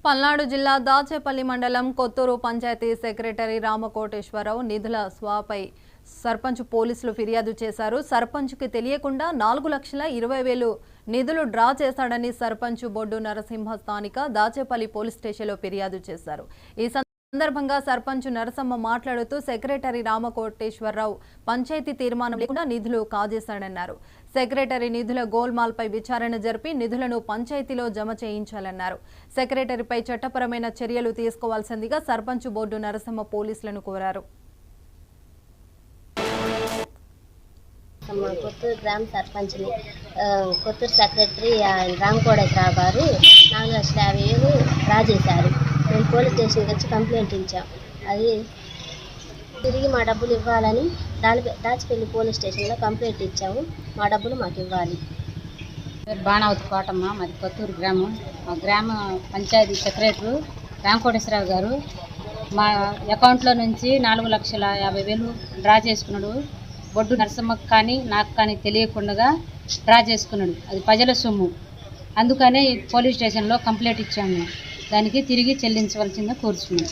పల్నాడు జిల్లా దాచేపల్లి మండలం కొత్తూరు పంచాయతీ సెక్రటరీ రామకోటేశ్వరరావు నిధుల స్వాపై సర్పంచ్ పోలీసులు ఫిర్యాదు చేశారు. సర్పంచ్కి తెలియకుండా 4,20,000 నిధులు డ్రా చేశాడని సర్పంచ్ బొడ్డు నరసింహ స్థానిక దాచేపల్లి పోలీస్ స్టేషన్లో ఫిర్యాదు చేశారు. ఈ సందర్భంగా సర్పంచ్ నరసమ్మ మాట్లాడుతూ సెక్రటరీ రామకోటేశ్వరరావు పంచాయతీ తీర్మానం లేకుండా నిధులు కాజేశాడన్నారు. సెక్రటరీ నిధుల గోల్మాల్పై విచారణ జరిపి నిధులను పంచాయతీలో జమ చేయించాలన్నారు. సెక్రటరీపై చట్టపరమైన చర్యలు తీసుకోవాల్సిందిగా సర్పంచ్ బొడ్డు నరసమ్మ పోలీసులను కోరారు. కొత్తూరు గ్రామ సర్పంచ్ని కొత్తూరు సెక్రటరీ రామకోటేశ్వరరావు గారు 4,50,000 డ్రా చేశారు. మేము పోలీస్ స్టేషన్కి వచ్చి కంప్లైంట్ ఇచ్చాం. అది తిరిగి మా డబ్బులు ఇవ్వాలని దాచేపల్లి పోలీస్ స్టేషన్లో కంప్లైంట్ ఇచ్చాము. మా డబ్బులు మాకు ఇవ్వాలి. బాణావతి కోటమ్మ, మాది కొత్తూరు గ్రామం. మా గ్రామ పంచాయతీ సెక్రటరీ రామకోటేశ్వరరావు గారు మా అకౌంట్లో నుంచి 4,50,000 డ్రా చేసుకున్నాడు. బొడ్డు నరసమ్మకు కానీ నాకు కానీ తెలియకుండా డ్రా చేసుకున్నాడు. అది ప్రజల సొమ్ము. అందుకనే పోలీస్ స్టేషన్లో కంప్లైంట్ ఇచ్చాము. దానికి తిరిగి చెల్లించవలసిందిగా కోరుచున్నాం.